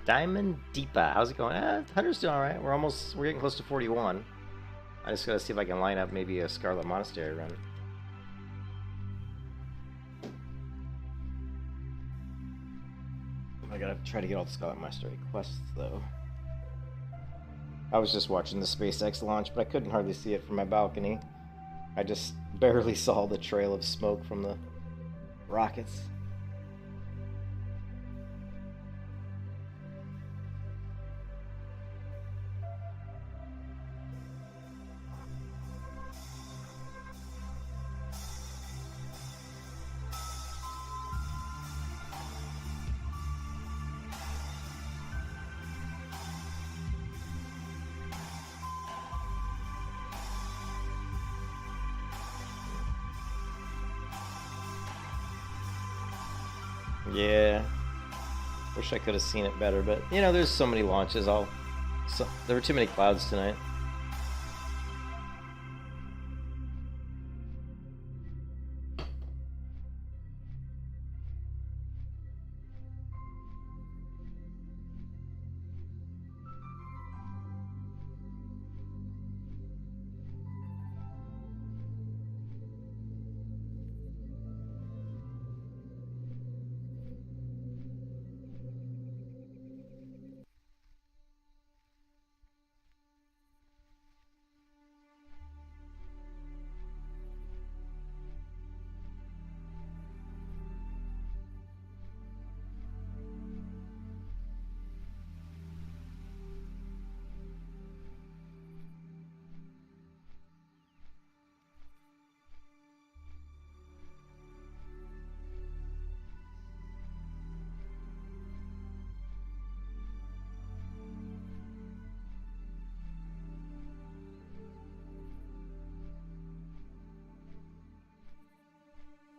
Diamond Deepa, how's it going? Hunter's doing all right. We're getting close to 41. I just gotta see if I can line up maybe a Scarlet Monastery run. I gotta try to get all the Scarlet Monastery quests though. I was just watching the SpaceX launch, but I couldn't hardly see it from my balcony. I just barely saw the trail of smoke from the rockets. Yeah, wish I could have seen it better, but you know, there's so many launches. There were too many clouds tonight.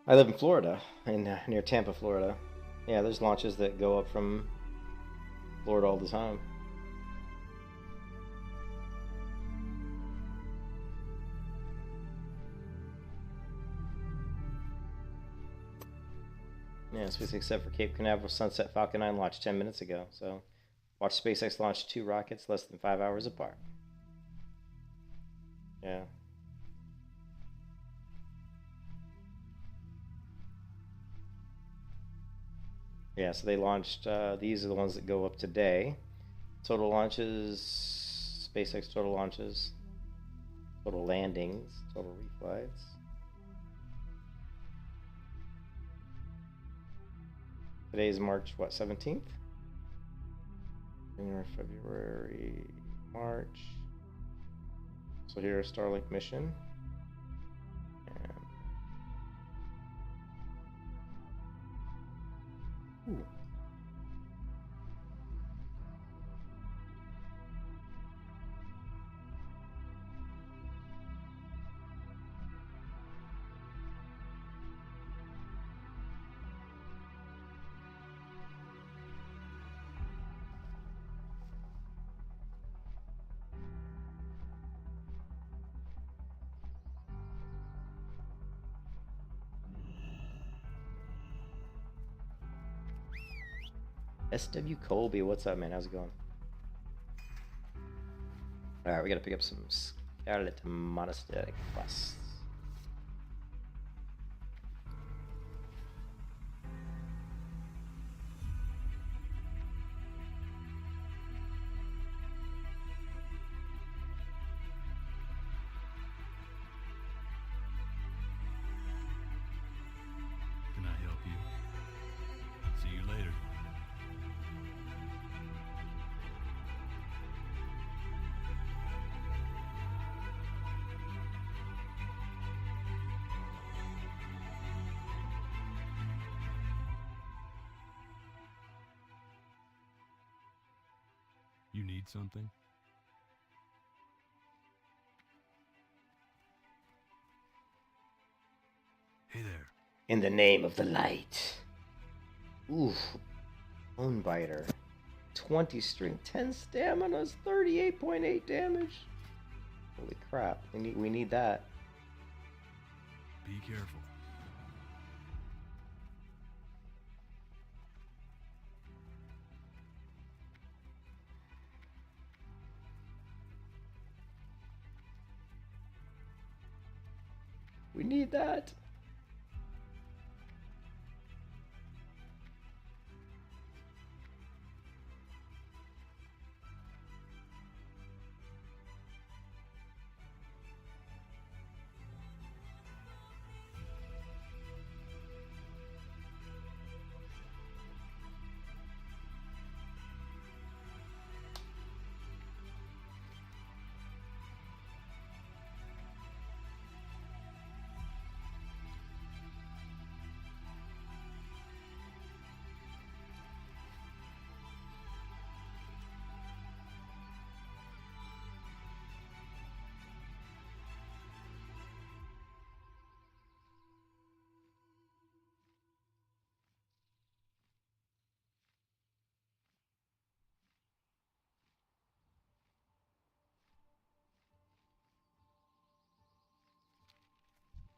I live in Florida, near Tampa, Florida. Yeah, there's launches that go up from Florida all the time. Yeah, except for Cape Canaveral Sunset Falcon 9 launched 10 minutes ago. So, watch SpaceX launch 2 rockets less than 5 hours apart. Yeah. Yeah, so they launched, these are the ones that go up today. Total launches, SpaceX total launches, total landings, total reflights. Today is March, what, 17th? January, February, March. So here is Starlink mission. And ooh. SW Colby, what's up, man? How's it going? Alright, we gotta pick up some Scarlet Monastery quests. Can I help you? See you later. You need something? Hey there. In the name of the light. Ooh, Bonebiter. 20 string, 10 stamina, 38.8 damage. Holy crap, we need that. Be careful. We need that.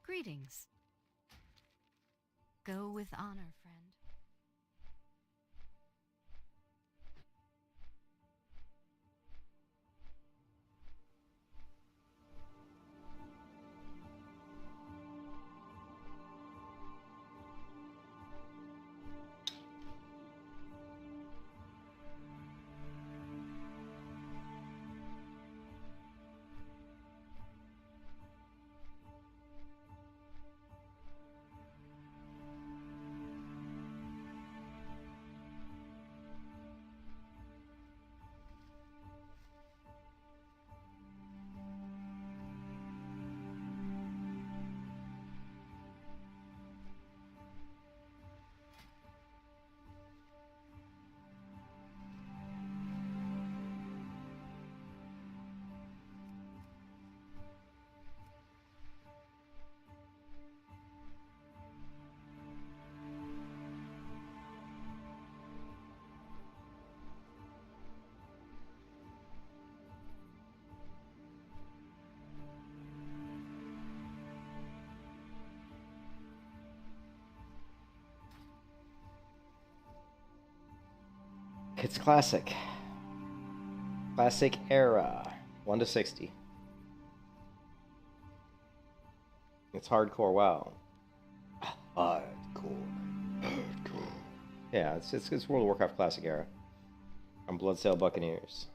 Greetings. Go with honor, friend. It's classic. Classic era. 1 to 60. It's hardcore WoW. Hardcore. Yeah, it's World of Warcraft Classic era. I'm Bloodsail Buccaneers.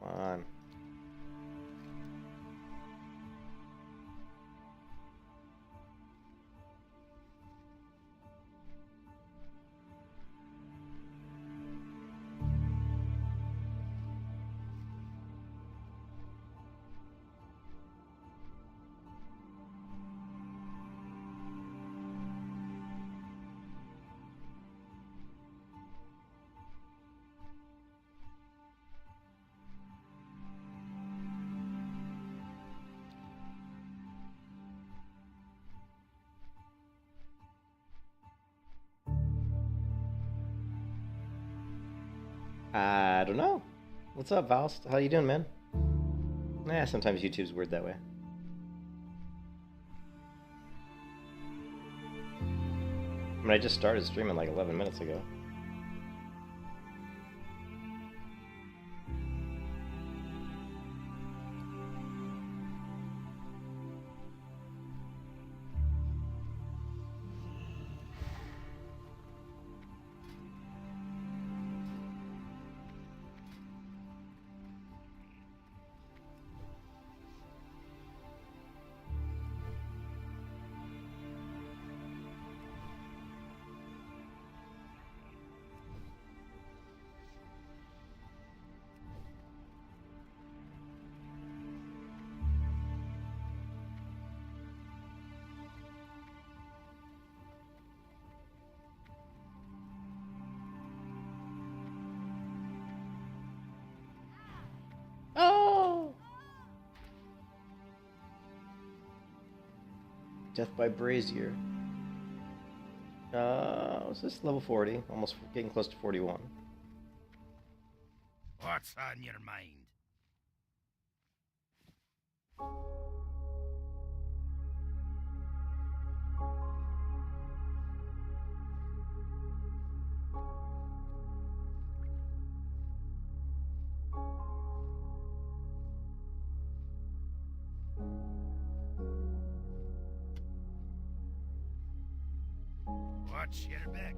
Come on. I don't know. What's up, Valst? How you doing, man? Nah, sometimes YouTube's weird that way. I mean, I just started streaming like 11 minutes ago. Death by Brazier. Was this level 40? Almost getting close to 41. What's on your mind? Watch your back.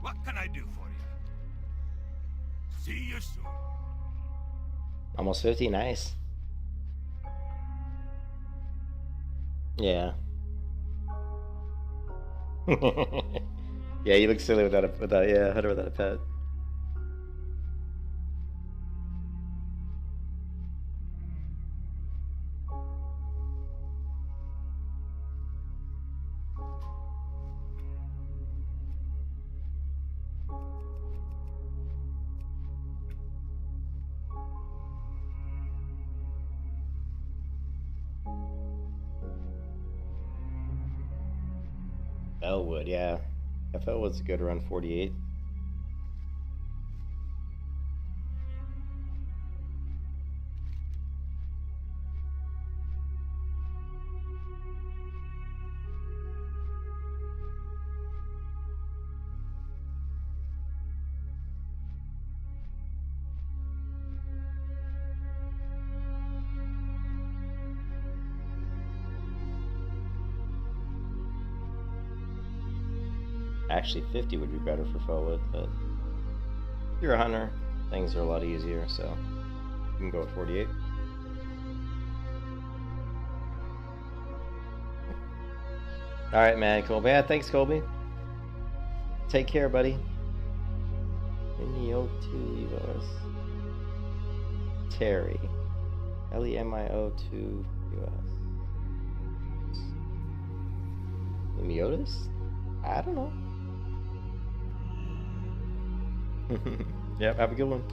What can I do for you? See you soon. Almost 50, nice. Yeah. Yeah, you look silly without a hunter without a pet. Elwood, yeah. Elwood's good around 48. Actually, 50 would be better for Felwood, but if you're a hunter, things are a lot easier, so you can go with 48. Alright, man, Colby. Yeah, thanks, Colby. Take care, buddy. Lemio2 US. Terry. Lemio2 US. Lemiotis? I don't know. Yep, have a good one.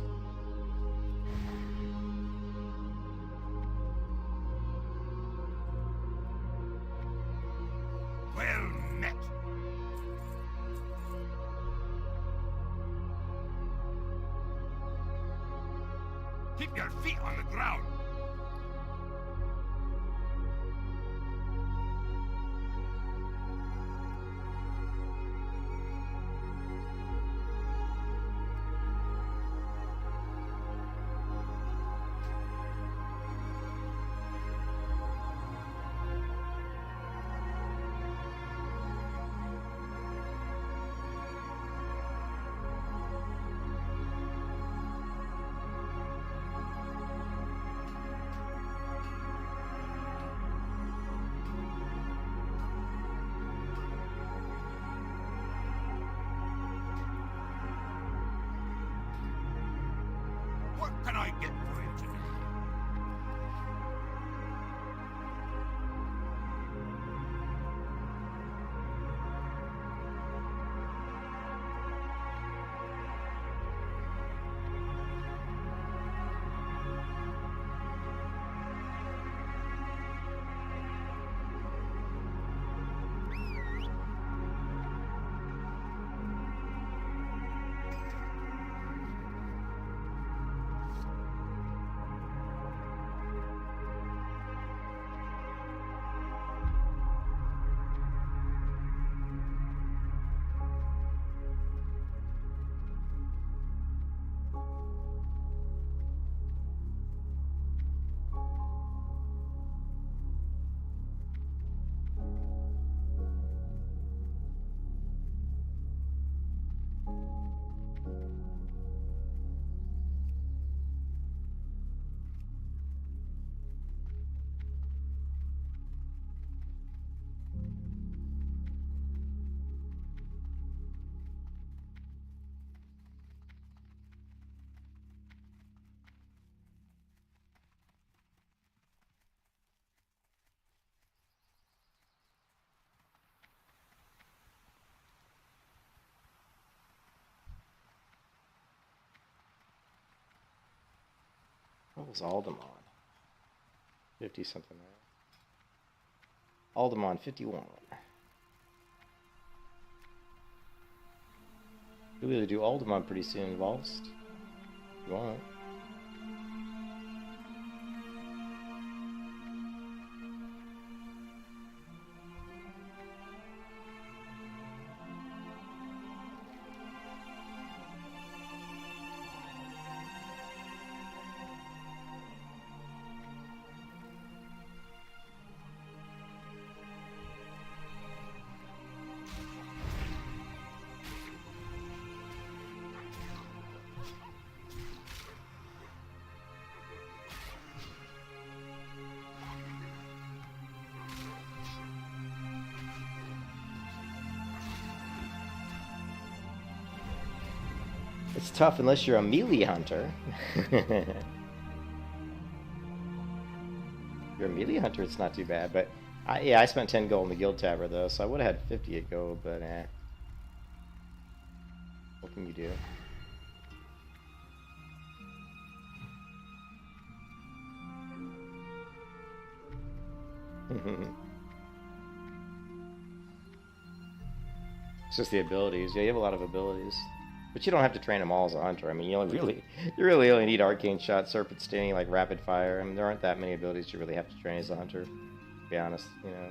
Well met. Keep your feet on the ground. What can I get for you today? was Aldemon? 50 something, right? Aldemon 51. We'll really do Aldemon pretty soon, Valst. If you want. It's tough unless you're a melee hunter. If you're a melee hunter, it's not too bad. But yeah, I spent 10 gold in the guild tavern though, so I would have had 50 at gold. But what can you do? It's just the abilities. Yeah, you have a lot of abilities. But you don't have to train them all as a hunter. I mean, you really only need Arcane Shot, Serpent Sting, like Rapid Fire. I mean, there aren't that many abilities you really have to train as a hunter, to be honest, you know.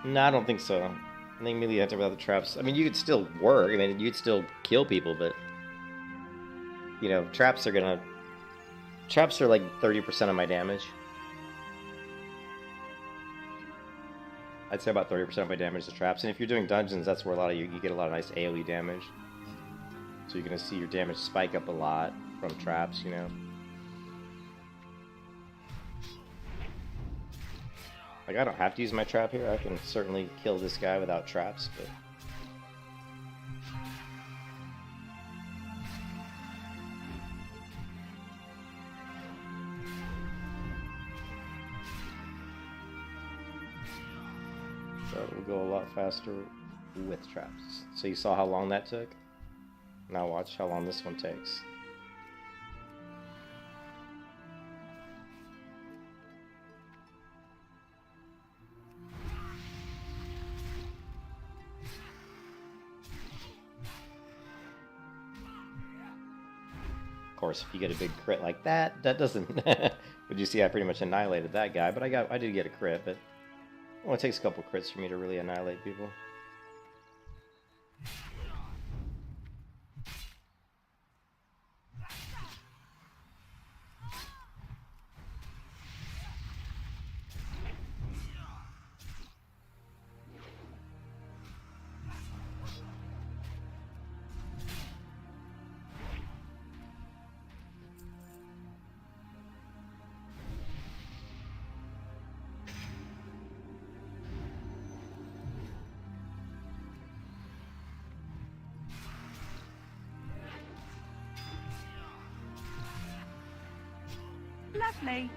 No, I don't think so. I think melee hunter without the traps. I mean, you could still work. I mean, you could still kill people, but you know, traps are like 30% of my damage. I'd say about 30% of my damage is traps. And if you're doing dungeons, that's where a lot of you get a lot of nice AoE damage. So you're gonna see your damage spike up a lot from traps, you know. Like, I don't have to use my trap here. I can certainly kill this guy without traps, but... So it will go a lot faster with traps. So you saw how long that took? Now watch how long this one takes. Of course, if you get a big crit like that, that doesn't... But you see, I pretty much annihilated that guy, but I did get a crit, but... Well, it takes a couple crits for me to really annihilate people. Lovely.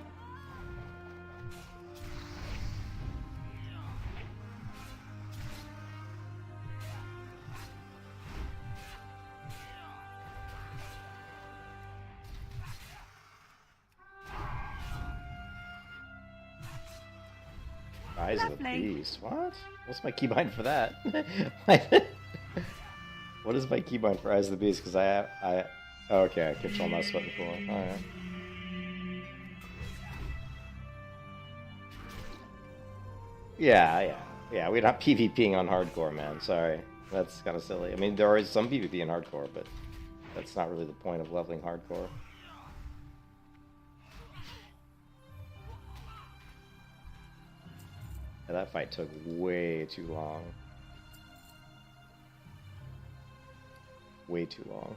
Eyes of a Lovely. beast. What? What's my keybind for that? What is my keybind for Eyes of the Beast? Because oh, okay, I control mouse button for it. Alright. Yeah, we're not PvPing on hardcore, man. Sorry. That's kind of silly. I mean, there is some PvP in hardcore, but that's not really the point of leveling hardcore. Yeah, that fight took way too long. Way too long.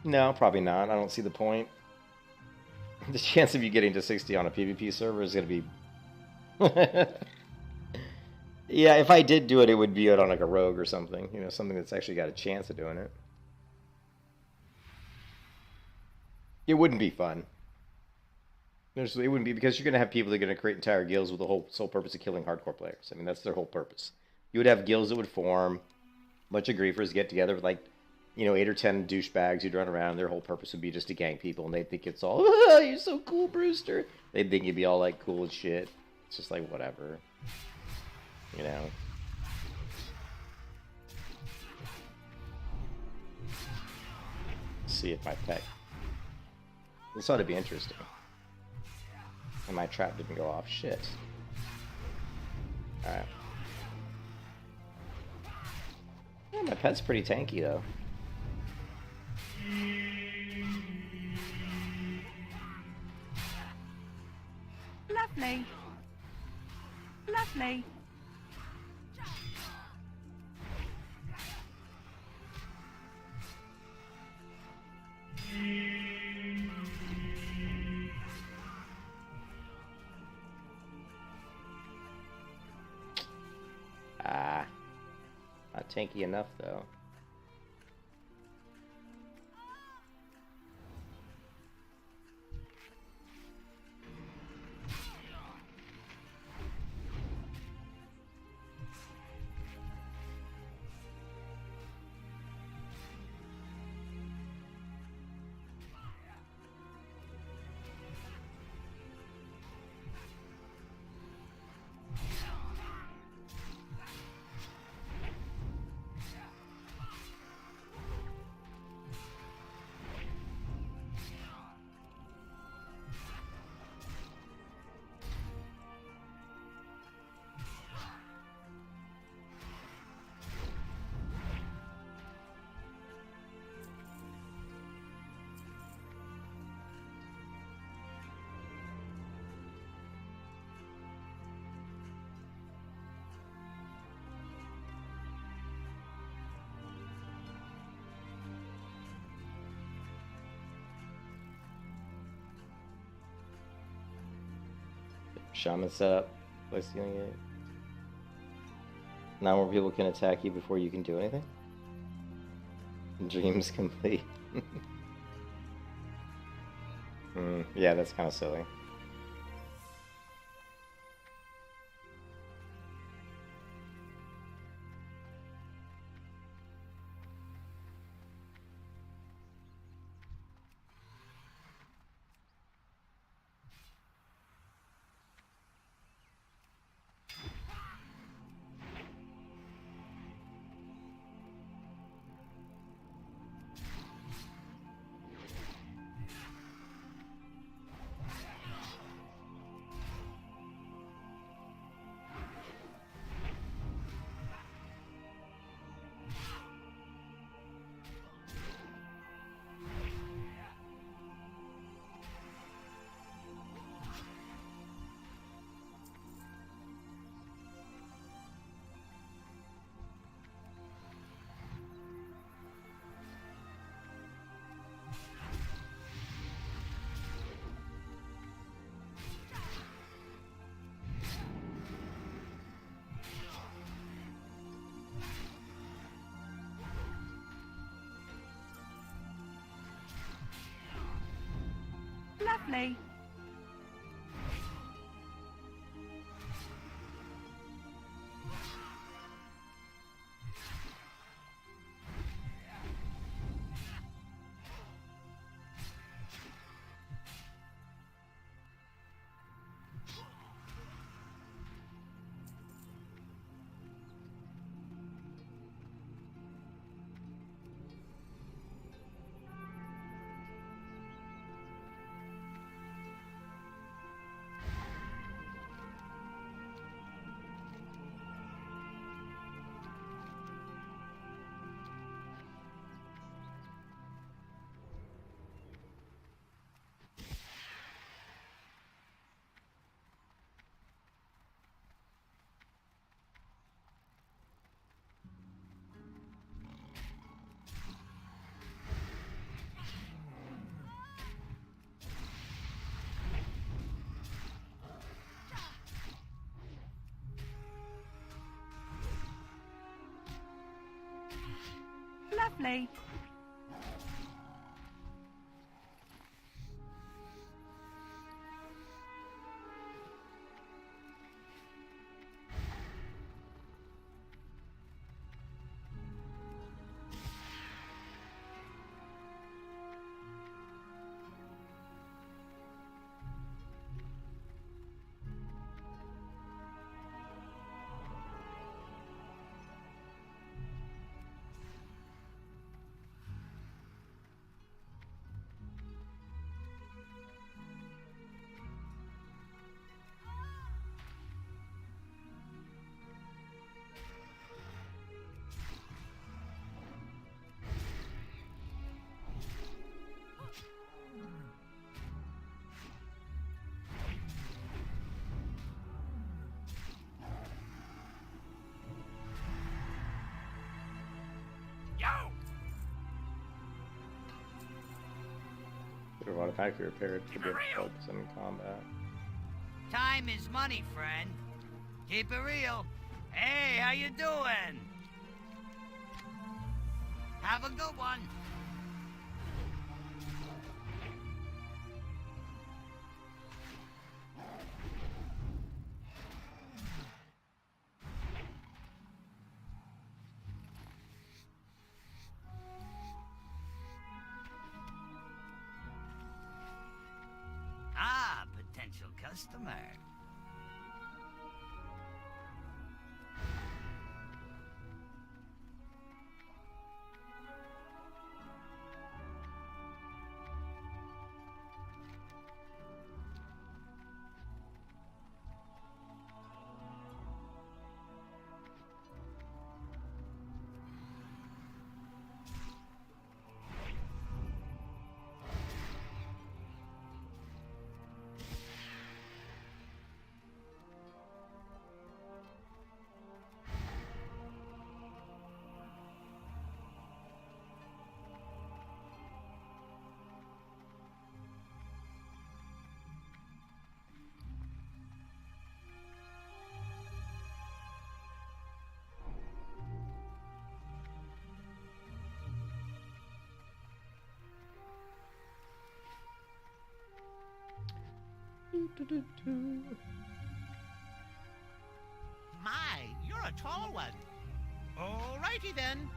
No, probably not. I don't see the point. The chance of you getting to 60 on a PvP server is going to be... Yeah, if I did do it, it would be on like a rogue or something. You know, something that's actually got a chance of doing it. It wouldn't be fun. It wouldn't be, because you're going to have people that are going to create entire guilds with the sole purpose of killing hardcore players. I mean, that's their whole purpose. You would have guilds that would form, a bunch of griefers get together with, like, you know, 8 or 10 douchebags who'd run around. Their whole purpose would be just to gang people, and they'd think it's all, oh, you're so cool, Brewster. They'd think you'd be all, like, cool as shit. It's just like, whatever. You know? See if my pet... This ought to be interesting. And my trap didn't go off. Shit. Alright. Yeah, my pet's pretty tanky, though. Lovely. Lovely. Ah. Not tanky enough, though. Shaman setup. Place healing it. Now more people can attack you before you can do anything. Dreams complete. Yeah, that's kind of silly. Lovely. Lovely. Yo! Should have automatically repaired to be able to focus in combat. Time is money, friend. Keep it real. Hey, how you doing? Have a good one. Ah, potential customer. My, you're a tall one. Alrighty then.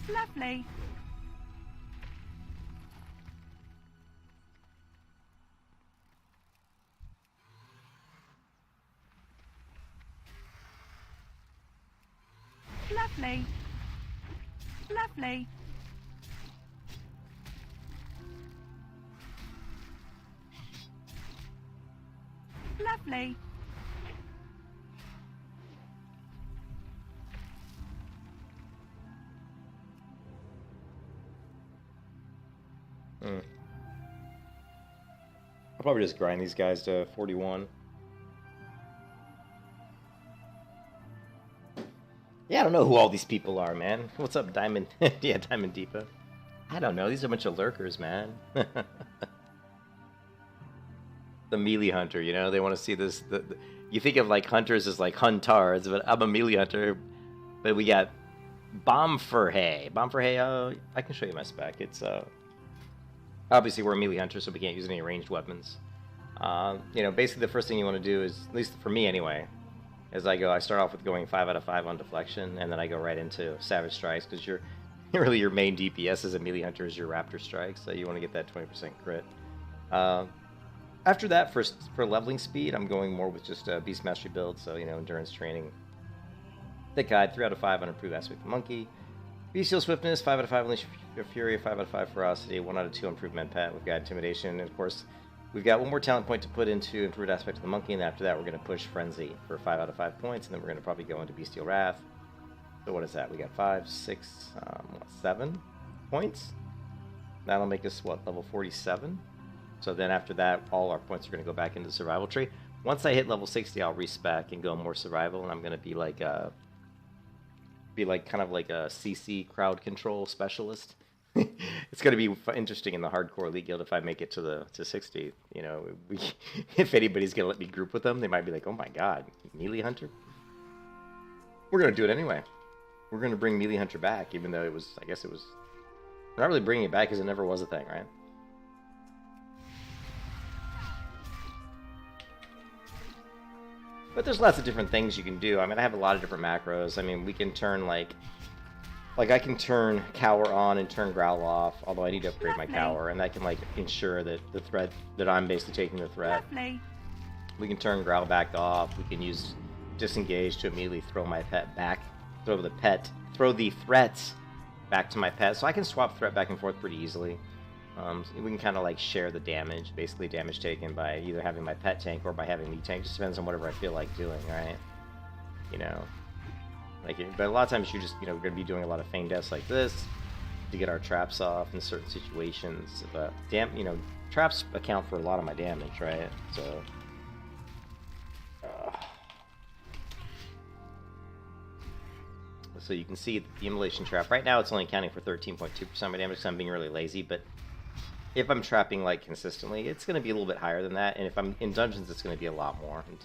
Lovely. Lovely. Lovely. Lovely. I'll probably just grind these guys to 41. Yeah, I don't know who all these people are, man. What's up, Diamond? Yeah, Diamond Deepa. I don't know. These are a bunch of lurkers, man. The melee hunter, you know? They want to see this. You think of, like, hunters as, like, huntards, but I'm a melee hunter. But we got Bombfurhay. Bombfurhay, I can show you my spec. It's, obviously, we're a melee hunter, so we can't use any ranged weapons. You know, basically the first thing you want to do is, at least for me anyway, is I start off with going 5 out of 5 on deflection, and then I go right into Savage Strikes, because really your main DPS as a melee hunter is your Raptor Strike, so you want to get that 20% crit. After that, for leveling speed, I'm going more with just a Beast Mastery build, so, you know, Endurance Training. Thick Guide, 3 out of 5 on Improved Aspect of the Monkey. Bestial Swiftness, 5 out of 5 Unleash Fury, 5 out of 5 Ferocity, 1 out of 2 Improved Menpat. We've got Intimidation, and of course, we've got one more talent point to put into Improved Aspect of the Monkey, and after that, we're going to push Frenzy for 5 out of 5 points, and then we're going to probably go into Bestial Wrath. So what is that? We got 5, 6, 7 points? That'll make us, what, level 47? So then after that, all our points are going to go back into the survival tree. Once I hit level 60, I'll respec and go more survival, and I'm going to be like kind of like a CC crowd control specialist. It's going to be interesting in the hardcore Elite Guild if I make it to 60. You know, if anybody's going to let me group with them, they might be like, oh my god, Melee Hunter? We're going to do it anyway. We're going to bring Melee Hunter back, even though it was, I guess it was... We're not really bringing it back because it never was a thing, right? But there's lots of different things you can do. I mean, I have a lot of different macros. I mean, we can turn, like I can turn Cower on and turn Growl off, although I need to upgrade my Cower, and that can, like, ensure that the threat, that I'm basically taking the threat. Lovely. We can turn Growl back off. We can use Disengage to immediately throw my pet back, throw the threats back to my pet. So I can swap threat back and forth pretty easily. So we can kind of, like, share the damage, basically damage taken by either having my pet tank or by having me tank. Just depends on whatever I feel like doing, right? You know, like, but a lot of times you're just, you know, we're gonna be doing a lot of feign deaths like this to get our traps off in certain situations. But you know, traps account for a lot of my damage, right? So. So you can see the immolation trap. Right now it's only accounting for 13.2% of my damage because I'm being really lazy, but if I'm trapping, like, consistently, it's going to be a little bit higher than that, and if I'm in dungeons, it's going to be a lot more. And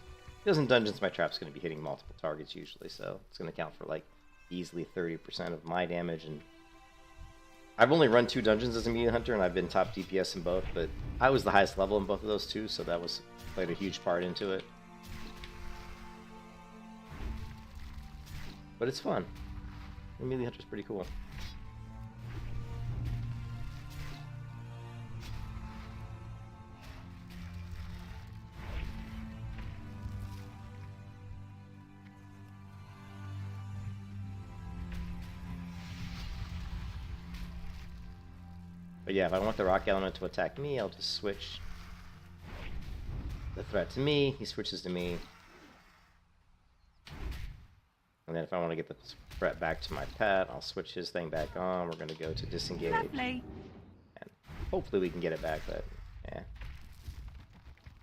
because in dungeons, my trap's going to be hitting multiple targets usually, so it's going to account for, like, easily 30% of my damage. And I've only run 2 dungeons as a Melee Hunter, and I've been top DPS in both, but I was the highest level in both of those too, so that played a huge part into it. But it's fun. The Melee Hunter's pretty cool. But yeah, if I want the rock element to attack me, I'll just switch the threat to me, he switches to me. And then if I want to get the threat back to my pet, I'll switch his thing back on. We're going to go to disengage. Lovely. And hopefully we can get it back, but yeah.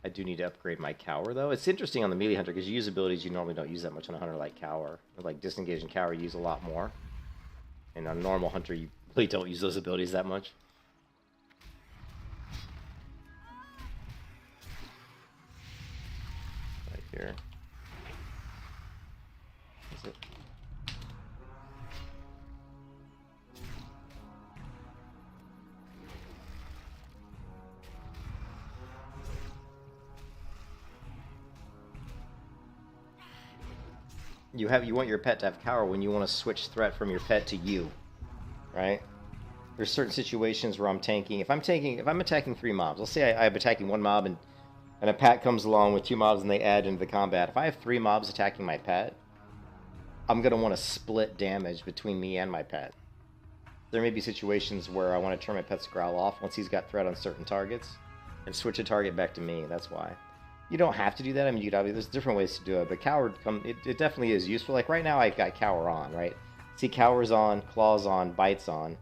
I do need to upgrade my Cower, though. It's interesting on the Melee Hunter, because you use abilities you normally don't use that much on a Hunter like Cower. Like Disengage and Cower, you use a lot more. And on a normal Hunter, you really don't use those abilities that much. Right here. Is it? You want your pet to have Cower when you want to switch threat from your pet to you, right? There's certain situations where I'm tanking. If I'm attacking 3 mobs, let's say I'm attacking 1 mob and a pet comes along with 2 mobs and they add into the combat. If I have 3 mobs attacking my pet, I'm gonna want to split damage between me and my pet. There may be situations where I want to turn my pet's Growl off once he's got threat on certain targets and switch a target back to me. That's why. You don't have to do that. I mean, you could obviously, there's different ways to do it, but Cower, it definitely is useful. Like right now, I've got Cower on, right? See, Cower's on, Claw's on, Bite's on.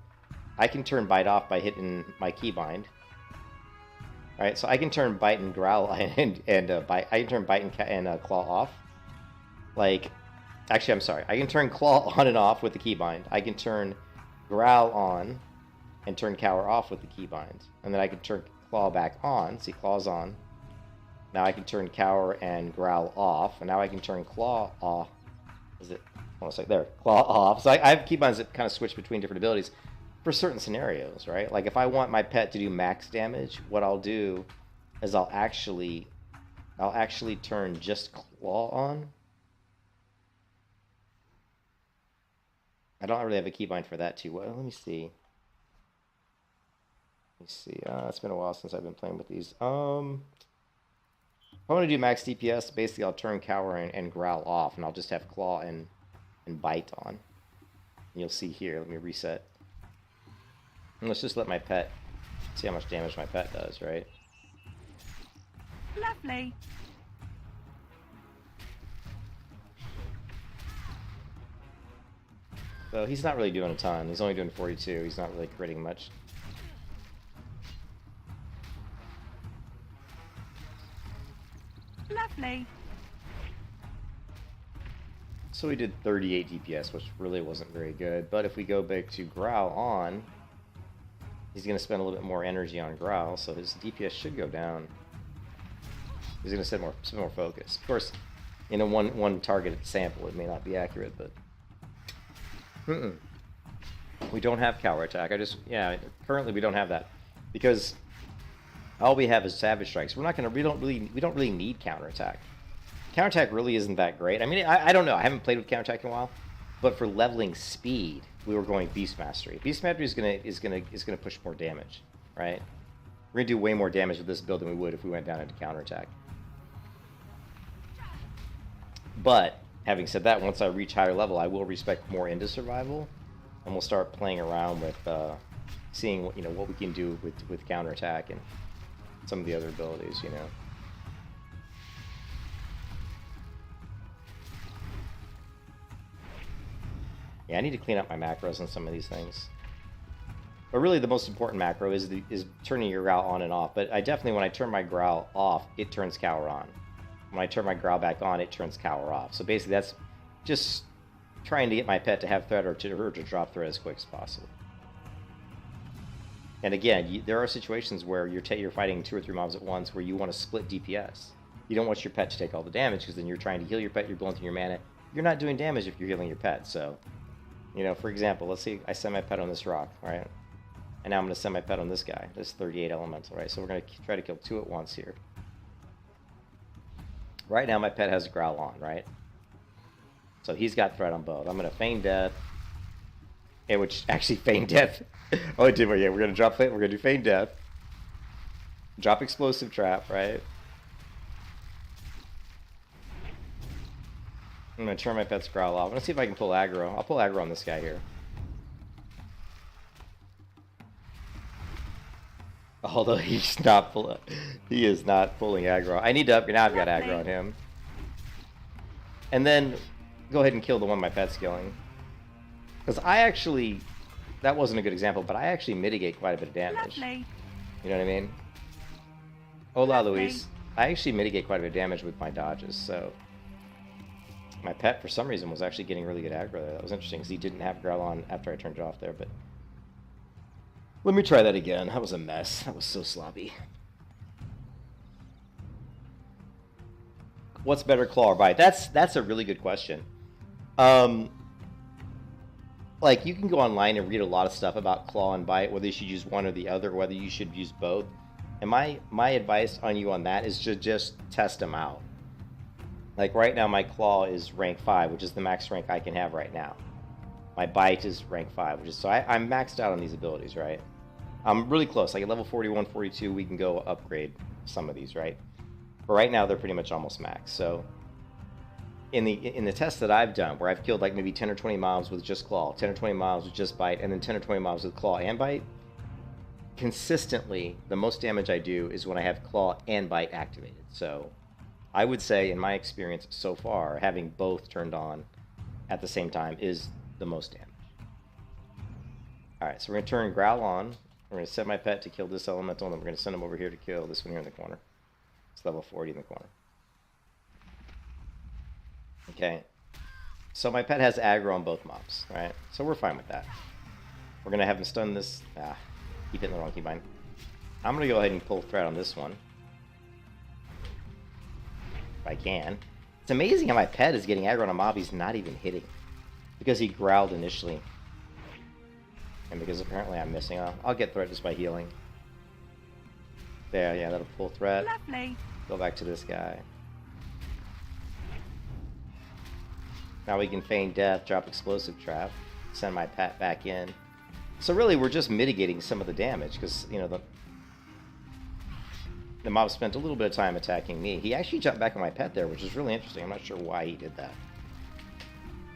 I can turn Bite off by hitting my keybind. Right, so I can turn Bite and Growl and Bite. I can turn Bite and Claw off. Like, actually, I'm sorry. I can turn Claw on and off with the keybind. I can turn Growl on and turn Cower off with the keybind, and then I can turn Claw back on. See, Claw's on. Now I can turn Cower and Growl off, and now I can turn Claw off. Is it? Hold on a second. There, Claw off. So I have keybinds that kind of switch between different abilities for certain scenarios, right? Like if I want my pet to do max damage, what I'll do is I'll actually turn just Claw on. I don't really have a keybind for that too. Well, let me see. It's been a while since I've been playing with these. If I want to do max DPS, basically I'll turn Cower and Growl off, and I'll just have Claw and Bite on. And you'll see here, let me reset. And let's just let my pet, see how much damage my pet does, right? Lovely. So he's not really doing a ton. He's only doing 42. He's not really critting much. Lovely. So we did 38 DPS, which really wasn't very good. But if we go back to Growl on, he's going to spend a little bit more energy on Growl, so his DPS should go down. He's going to spend more focus. Of course, in a one targeted sample, it may not be accurate, but we don't have cower attack. Currently we don't have that because all we have is Savage Strikes. We don't really need counterattack. Counterattack really isn't that great. I mean, I don't know. I haven't played with counterattack in a while, but for leveling speed, we were going Beast Mastery. Beast Mastery is gonna push more damage, right? We're gonna do way more damage with this build than we would if we went down into counterattack. But having said that, once I reach higher level, I will respect more into survival, and we'll start playing around with seeing what we can do with counterattack and some of the other abilities, Yeah, I need to clean up my macros on some of these things. But really, the most important macro is turning your Growl on and off. But I definitely, when I turn my Growl off, it turns Cower on. When I turn my Growl back on, it turns Cower off. So basically, that's just trying to get my pet to have threat or to drop threat as quick as possible. And again, there are situations where you're fighting 2 or 3 mobs at once where you want to split DPS. You don't want your pet to take all the damage because then you're trying to heal your pet, you're blowing through your mana. You're not doing damage if you're healing your pet, so... for example, let's see, I send my pet on this rock, right? And now I'm going to send my pet on this guy, this 38 elemental, right? So we're going to try to kill 2 at once here. Right now my pet has a Growl on, right? So he's got threat on both. I'm going to feign death. Which actually feign death. Oh, it did, yeah, we're going to drop, we're going to do feign death. Drop explosive trap, right? I'm going to turn my pet's Growl off. I'm going to see if I can pull aggro. I'll pull aggro on this guy here. Although he's not pulling... He is not pulling aggro. I need to up... Now I've got aggro on him. And then go ahead and kill the one my pet's killing. Because I actually... That wasn't a good example, but I actually mitigate quite a bit of damage. Lovely. You know what I mean? Hola, Luis. I actually mitigate quite a bit of damage with my dodges, so... My pet, for some reason, was actually getting really good aggro there. That was interesting, because he didn't have Growl on after I turned it off there, but... Let me try that again. That was a mess. That was so sloppy. What's better, claw or bite? That's a really good question. Like, you can go online and read a lot of stuff about claw and bite, whether you should use one or the other, whether you should use both. And my advice on you on that is to just test them out. Like, right now, my claw is rank 5, which is the max rank I can have right now. My bite is rank 5, which is... So I'm maxed out on these abilities, right? I'm really close. Like, at level 41, 42, we can go upgrade some of these, right? But right now, they're pretty much almost max. So, in the tests that I've done, where I've killed, like, maybe 10 or 20 mobs with just claw, 10 or 20 mobs with just bite, and then 10 or 20 mobs with claw and bite, consistently, the most damage I do is when I have claw and bite activated. So... I would say, in my experience so far, having both turned on at the same time is the most damage. Alright, so we're going to turn Growl on. We're going to set my pet to kill this elemental, and then we're going to send him over here to kill this one here in the corner. It's level 40 in the corner. Okay. So my pet has aggro on both mobs, right? So we're fine with that. We're going to have him stun this... keep hitting the wrong keybind. I'm going to go ahead and pull threat on this one. If I can. It's amazing how my pet is getting aggro on a mob he's not even hitting. Because he growled initially. And because apparently I'm missing. I'll get threat just by healing. There, yeah, that'll pull threat. Lovely. Go back to this guy. Now we can feign death, drop explosive trap, send my pet back in. So really we're just mitigating some of the damage because, the mob spent a little bit of time attacking me. He actually jumped back on my pet there, which is really interesting. I'm not sure why he did that.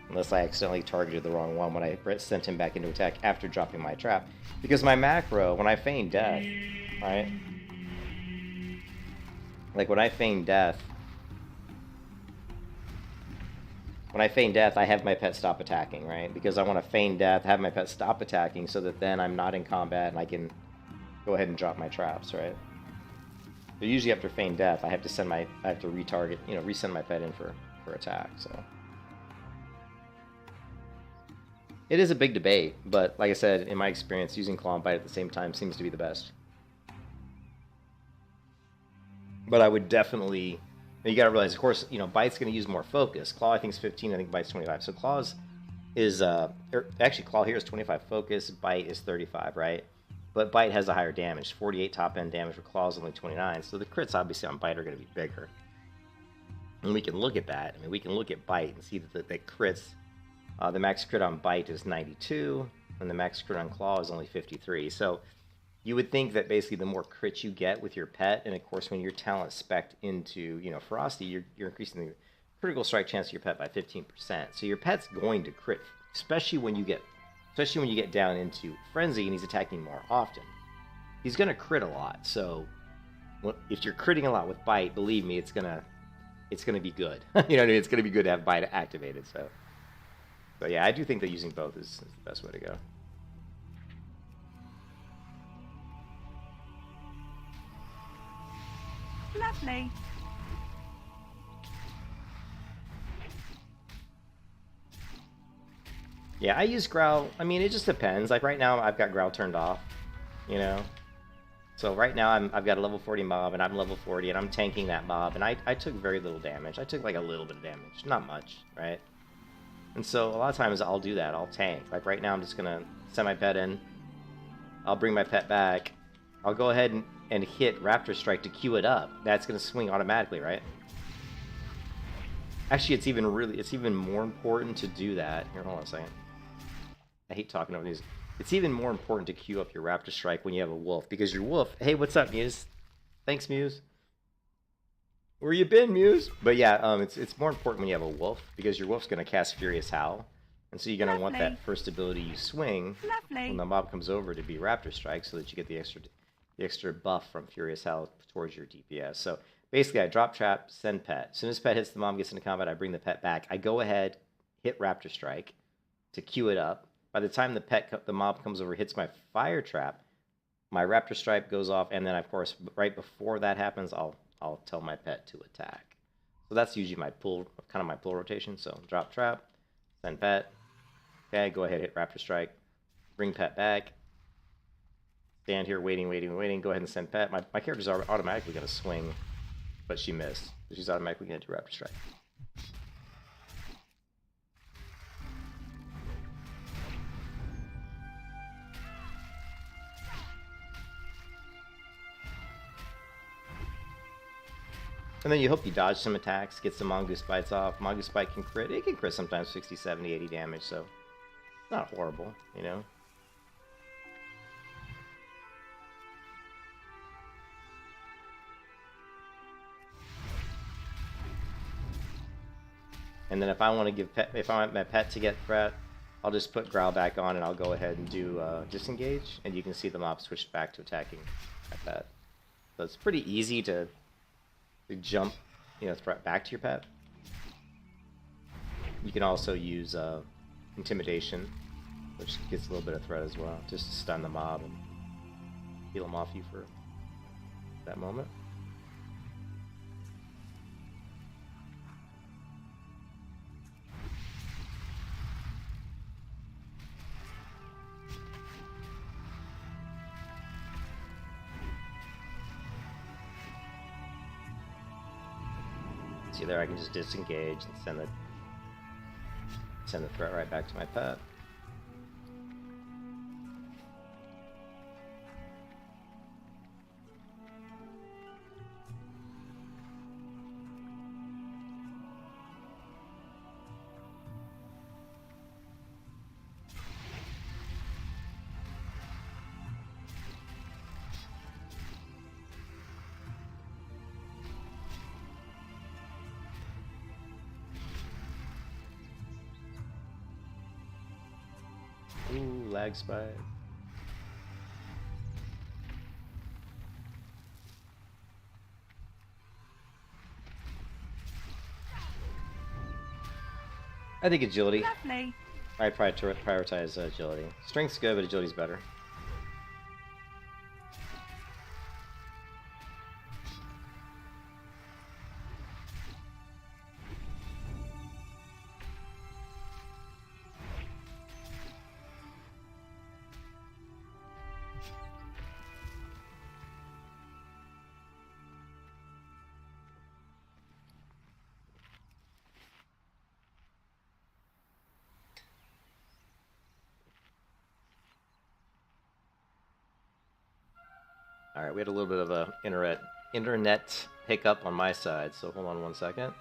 Unless I accidentally targeted the wrong one when I sent him back into attack after dropping my trap. Because my macro, when I feign death, right? Like when I feign death, I have my pet stop attacking, right? Because I want to feign death, have my pet stop attacking so that then I'm not in combat and I can go ahead and drop my traps, right? But usually after feign death, I have to retarget, resend my pet in for attack. So it is a big debate, but like I said, in my experience, using claw and bite at the same time seems to be the best. But I would definitely, you gotta realize, of course, bite's gonna use more focus. Claw I think is 15, I think bite's 25. So claws is actually claw here is 25 focus, bite is 35, right? But bite has a higher damage, 48 top end damage, for claws only 29. So the crits obviously on bite are gonna be bigger. And we can look at that. I mean, we can look at bite and see that the crits, the max crit on bite is 92, and the max crit on claw is only 53. So you would think that basically the more crits you get with your pet, and of course when your talent spec'd into, ferocity, you're increasing the critical strike chance of your pet by 15%. So your pet's going to crit, especially when you get down into frenzy and he's attacking more often. He's going to crit a lot. So if you're critting a lot with bite, believe me, it's gonna be good. You know what I mean? It's gonna be good to have bite activated. So yeah, I do think that using both is the best way to go. Lovely. Yeah, I use growl. I mean, it just depends. Like right now, I've got growl turned off. So right now I've got a level 40 mob, and I'm level 40, and I'm tanking that mob, and I took very little damage. I took like a little bit of damage, not much, right? And so a lot of times I'll do that. I'll tank. Like right now, I'm just gonna send my pet in. I'll bring my pet back. I'll go ahead and hit Raptor Strike to queue it up. That's gonna swing automatically, right? Actually, it's even more important to do that. Here, hold on a second. I hate talking over these. It's even more important to queue up your Raptor Strike when you have a wolf, because your wolf... Hey, what's up, Muse? Thanks, Muse. Where you been, Muse? But yeah, it's more important when you have a wolf, because your wolf's going to cast Furious Howl. And so you're going to want that first ability you swing when the mob comes over to be Raptor Strike, so that you get the extra buff from Furious Howl towards your DPS. So basically, I drop trap, send pet. As soon as pet hits the mob, gets into combat, I bring the pet back. I go ahead, hit Raptor Strike to queue it up. By the time the mob comes over, hits my fire trap, my Raptor Strike goes off, and then of course, right before that happens, I'll tell my pet to attack. So that's usually my pull rotation. So drop trap, send pet. Okay, go ahead, hit Raptor Strike, bring pet back. Stand here waiting. Go ahead and send pet. My character's automatically going to swing, but she missed. So she's automatically going to do Raptor Strike. And then you hope you dodge some attacks, get some Mongoose Bites off. Mongoose Bite can crit. It can crit sometimes 60, 70, 80 damage, so it's not horrible, And then if I want my pet to get threat, I'll just put Growl back on, and I'll go ahead and do Disengage, and you can see the mob switch back to attacking my pet. So it's pretty easy to jump, threat back to your pet. You can also use Intimidation, which gets a little bit of threat as well, just to stun the mob and heal them off you for that moment. See there, I can just disengage and send the threat right back to my pet. Ooh, lag spike. I think agility. Lovely. I prioritize agility. Strength's good, but agility's better. Alright, we had a little bit of a internet hiccup on my side, so hold on one second.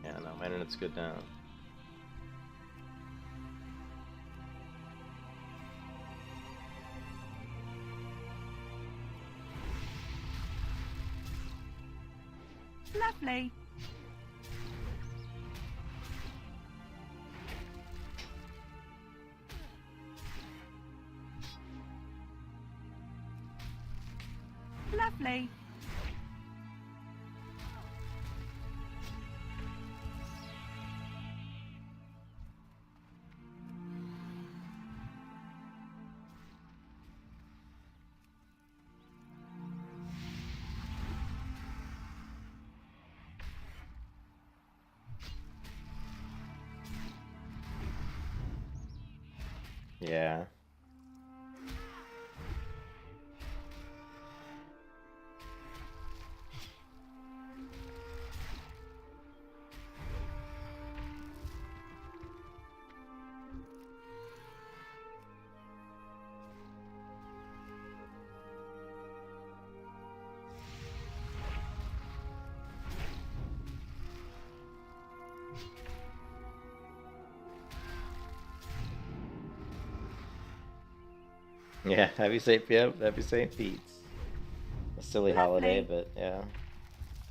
Yeah, no, my internet's good now. Lovely. Lovely. Yeah. Yeah, happy St. Pete's. A silly holiday, Lovely. but yeah.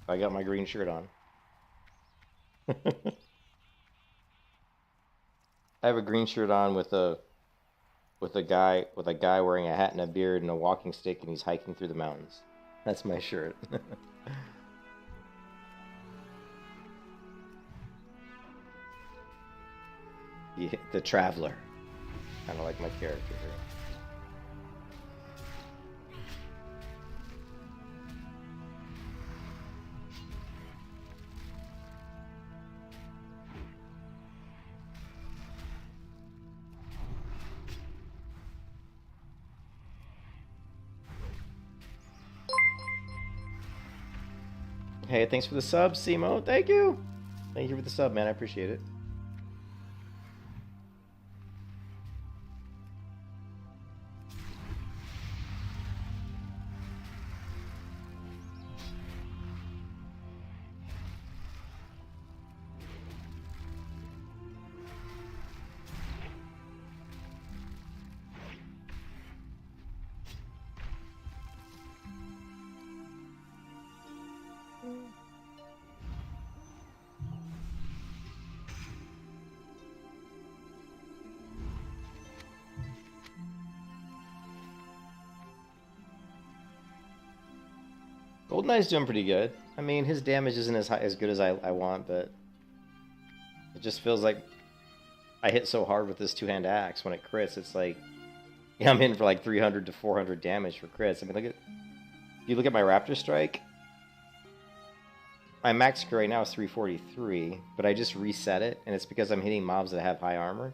I got my green shirt on. I have a green shirt on with a guy wearing a hat and a beard and a walking stick, and he's hiking through the mountains. That's my shirt. The traveler. Kind of like my character here. Hey, thanks for the sub, Simo. Thank you. Thank you for the sub, man. I appreciate it. GoldenEye's doing pretty good. I mean, his damage isn't as good as I want, but it just feels like I hit so hard with this two-hand axe when it crits. It's like, yeah, I'm hitting for like 300 to 400 damage for crits. I mean, if you look at my Raptor Strike, my max crit right now is 343, but I just reset it, and it's because I'm hitting mobs that have high armor.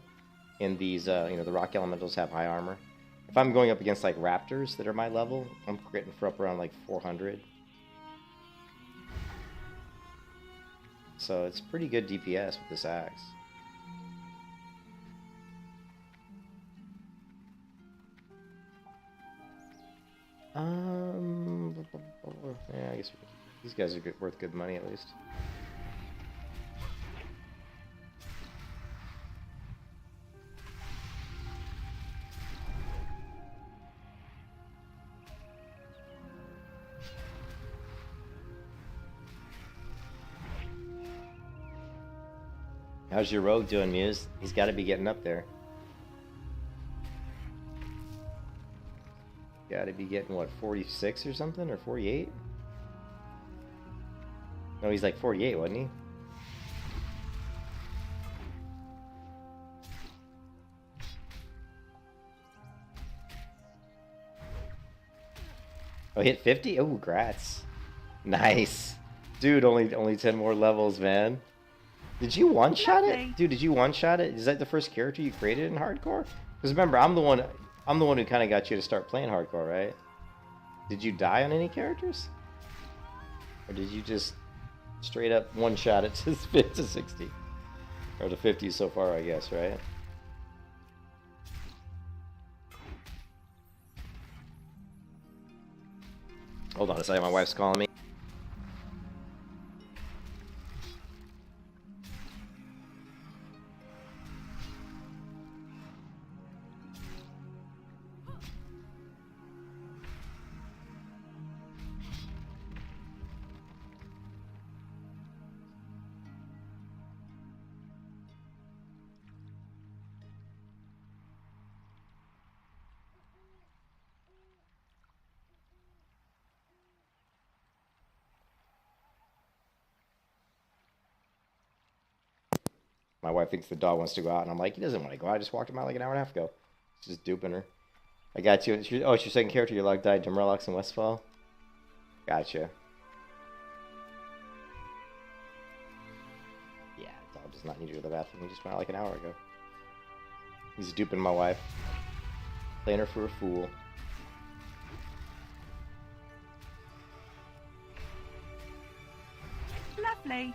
And these, you know, the rock elementals have high armor. If I'm going up against like raptors that are my level, I'm critting for up around like 400. So it's pretty good DPS with this axe. Yeah, I guess these guys are worth good money at least. How's your rogue doing, Muse? He's got to be getting up there. Got to be getting, what, 46 or something? Or 48? No, he's like 48, wasn't he? Oh, hit 50? Oh, grats. Nice. Dude, only 10 more levels, man. Did you one-shot it? Dude, did you one-shot it? Is that the first character you created in hardcore? Because remember, I'm the one who kind of got you to start playing hardcore, right? Did you die on any characters? Or did you just Straight up one shot it to 60. Or to 50 so far, I guess, right? Hold on a second, my wife's calling me. My wife thinks the dog wants to go out, and I'm like, he doesn't want to go out. I just walked him out like an hour and a half ago. Just duping her. I got you. Oh, it's your second character. Your log died. Demurlox and Westfall. Gotcha. Yeah, dog does not need to go to the bathroom. He just went out like an hour ago. He's duping my wife. Playing her for a fool. Lovely.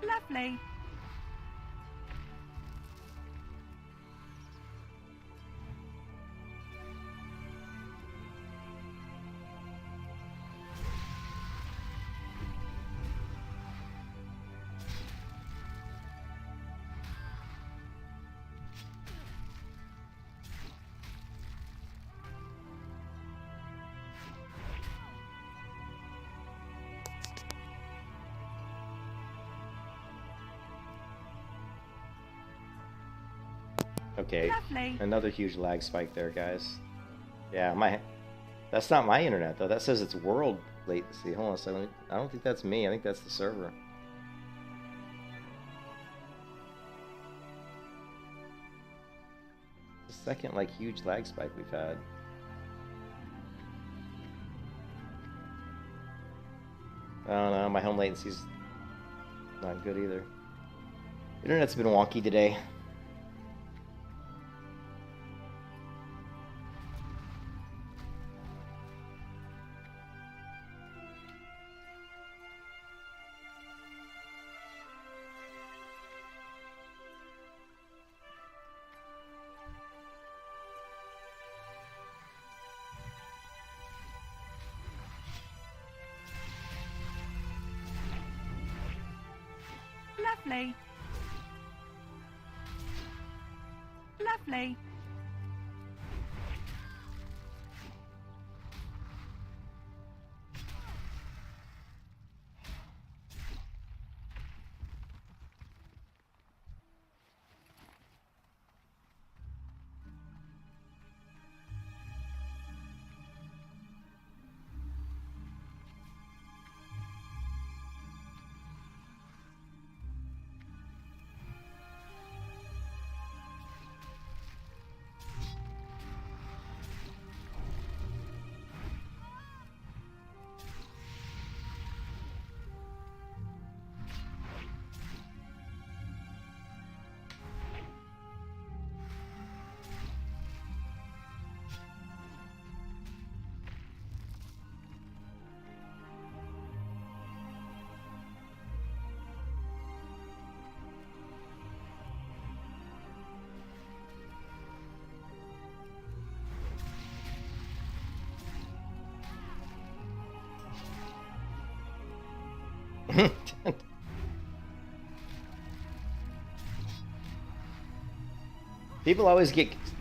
Lovely. Okay, Lovely. another huge lag spike there, guys. Yeah, that's not my internet though. That says it's world latency. Hold on a second. I don't think that's me. I think that's the server. The second like huge lag spike we've had. I don't know. My home latency's not good either. Internet's been wonky today. Lovely. Lovely.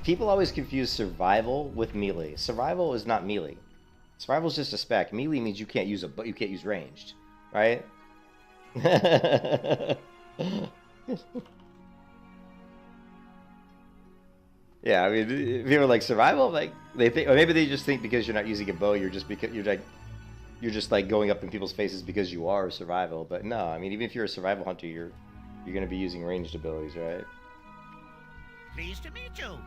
People always confuse survival with melee. Survival is not melee. Survival is just a spec. Melee means you can't use you can't use ranged, right? Yeah, I mean, if you're like survival, like they think, or maybe they just think because you're not using a bow, you're just like going up in people's faces because you are survival. But no, I mean, even if you're a survival hunter, you're gonna be using ranged abilities, right? Pleased to meet you.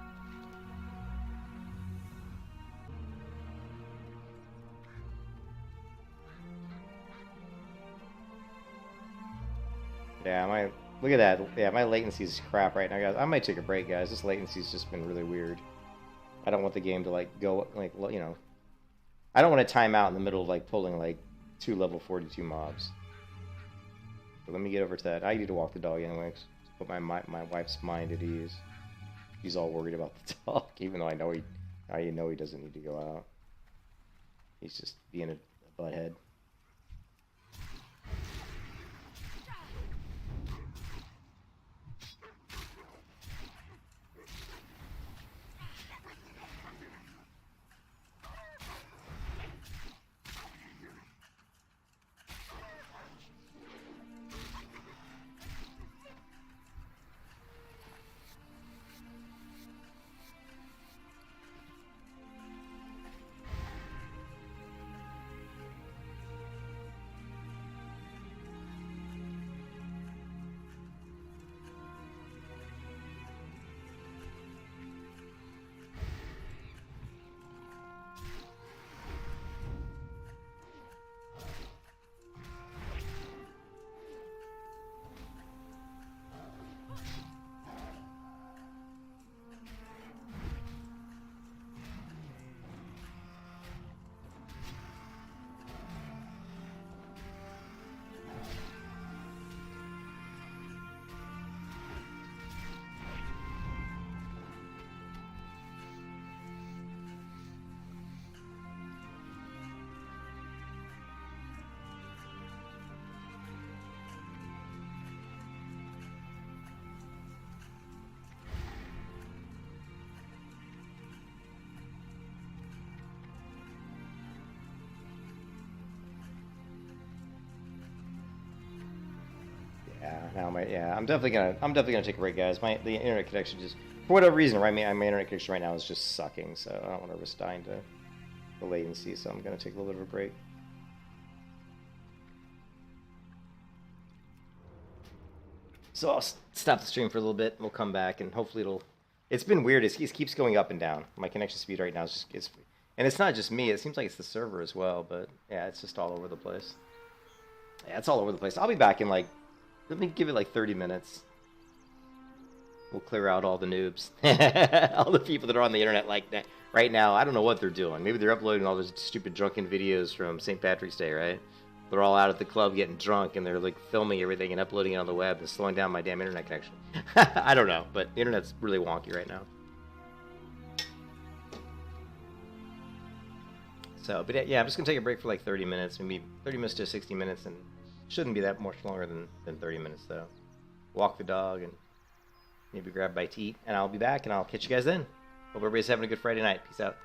Yeah, look at that. Yeah, my latency's crap right now, guys. I might take a break, guys. This latency's just been really weird. I don't want the game to like go like I don't want to time out in the middle of like pulling like 2 level 42 mobs. So let me get over to that. I need to walk the dog anyway. To put my wife's mind at ease. He's all worried about the dog, even though I know he doesn't need to go out. He's just being a butthead. I'm definitely gonna take a break, guys. The internet connection just, for whatever reason, right? My internet connection right now is just sucking, so I don't want to risk dying to the latency. So I'm gonna take a little bit of a break. So I'll stop the stream for a little bit. We'll come back, and hopefully it'll. It's been weird. It keeps going up and down. My connection speed right now is just and it's not just me. It seems like it's the server as well. But yeah, it's just all over the place. Yeah, it's all over the place. I'll be back in like. Let me give it like 30 minutes. We'll clear out all the noobs. All the people that are on the internet like that right now. I don't know what they're doing. Maybe they're uploading all those stupid drunken videos from St. Patrick's Day, right? They're all out at the club getting drunk and they're like filming everything and uploading it on the web and slowing down my damn internet connection. I don't know, but the internet's really wonky right now. So, but yeah, I'm just going to take a break for like 30 minutes, maybe 30 minutes to 60 minutes, and shouldn't be that much longer than 30 minutes, though. Walk the dog and maybe grab a bite to eat, and I'll be back, and I'll catch you guys then. Hope everybody's having a good Friday night. Peace out.